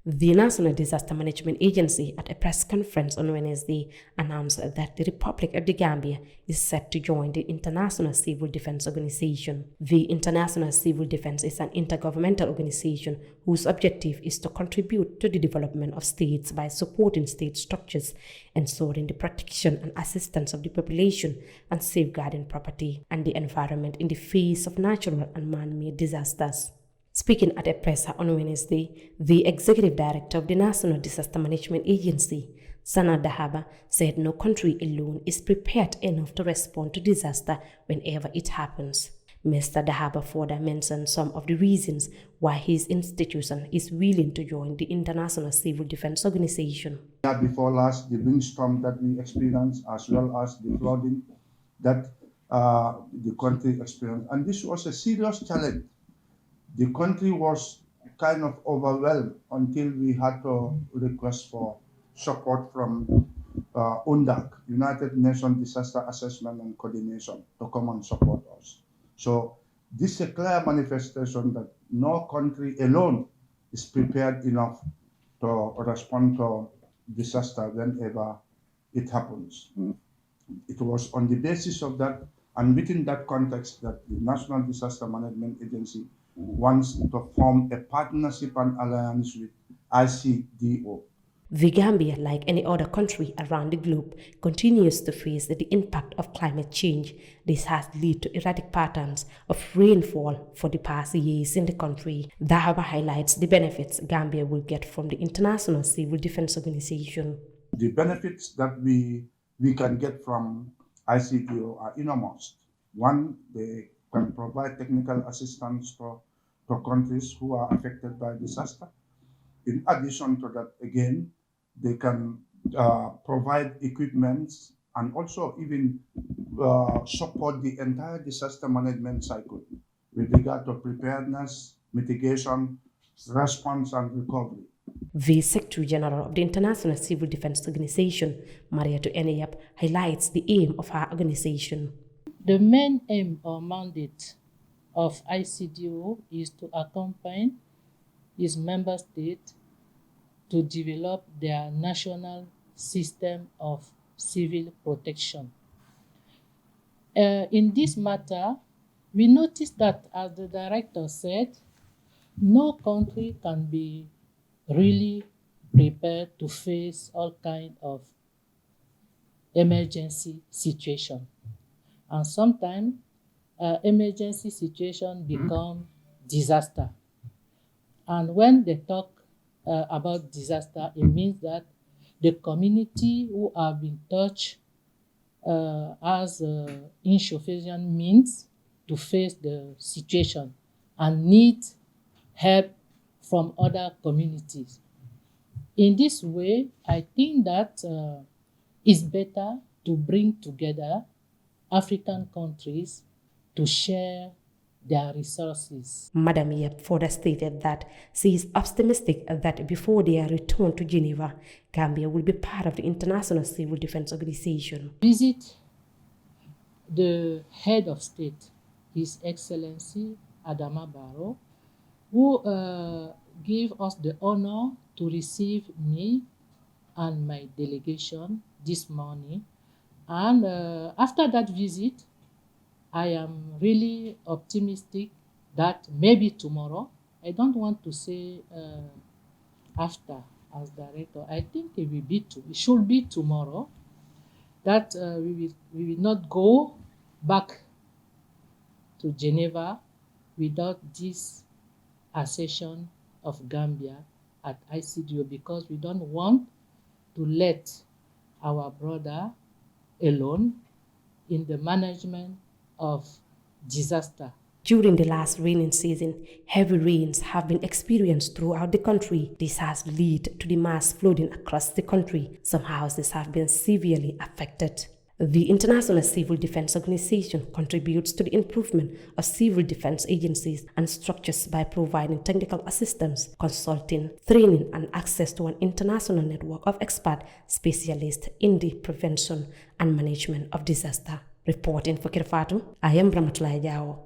The National Disaster Management Agency, at a press conference on Wednesday, announced that the Republic of the Gambia is set to join the International Civil Defense Organization. The International Civil Defense is an intergovernmental organization whose objective is to contribute to the development of states by supporting state structures, ensuring the protection and assistance of the population, and safeguarding property and the environment in the face of natural and man-made disasters. Speaking at a presser on Wednesday, the executive director of the National Disaster Management Agency, Sana Dahaba, said no country alone is prepared enough to respond to disaster whenever it happens. Mr. Dahaba further mentioned some of the reasons why his institution is willing to join the International Civil Defense Organization. Before last, the windstorm that we experienced, as well as the flooding that the country experienced, and this was a serious challenge. The country was kind of overwhelmed until we had to request for support from UNDAC, United Nations Disaster Assessment and Coordination, to come and support us. So this is a clear manifestation that no country alone is prepared enough to respond to disaster whenever it happens. It was on the basis of that and within that context that the National Disaster Management Agency wants to form a partnership and alliance with ICDO. The Gambia, like any other country around the globe, continues to face the impact of climate change. This has led to erratic patterns of rainfall for the past years in the country. Dahaba highlights the benefits Gambia will get from the International Civil Defense Organization. The benefits that we can get from ICDO are enormous. One, they can provide technical assistance to countries who are affected by disaster. In addition to that, again, they can provide equipment and also even support the entire disaster management cycle with regard to preparedness, mitigation, response, and recovery. The Secretary General of the International Civil Defense Organization, Mariatu Eneyap, highlights the aim of her organization. The main aim or mandate of ICDO is to accompany its member states to develop their national system of civil protection. In this matter, we noticed that, as the director said, no country can be really prepared to face all kinds of emergency situation. And sometimes emergency situation become disaster. And when they talk about disaster, it means that the community who have been touched has insufficient means to face the situation and need help from other communities. In this way, I think that it's better to bring together African countries to share their resources. Madam Yep further stated that she is optimistic that before their return to Geneva, Gambia will be part of the International Civil Defense Organization. Visit the head of state, His Excellency Adama Barrow, who gave us the honor to receive me and my delegation this morning. And after that visit, I am really optimistic that maybe tomorrow, I don't want to say after as director, I think it should be tomorrow, that we will not go back to Geneva without this accession of Gambia at ICDO, because we don't want to let our brother alone in the management of disaster. During the last raining season, heavy rains have been experienced throughout the country. This has led to the mass flooding across the country. Some houses have been severely affected. The International Civil Defense Organization contributes to the improvement of civil defense agencies and structures by providing technical assistance, consulting, training, and access to an international network of expert specialists in the prevention and management of disaster. Reporting for Kerr, Fatou, I am Ramatulai Jao.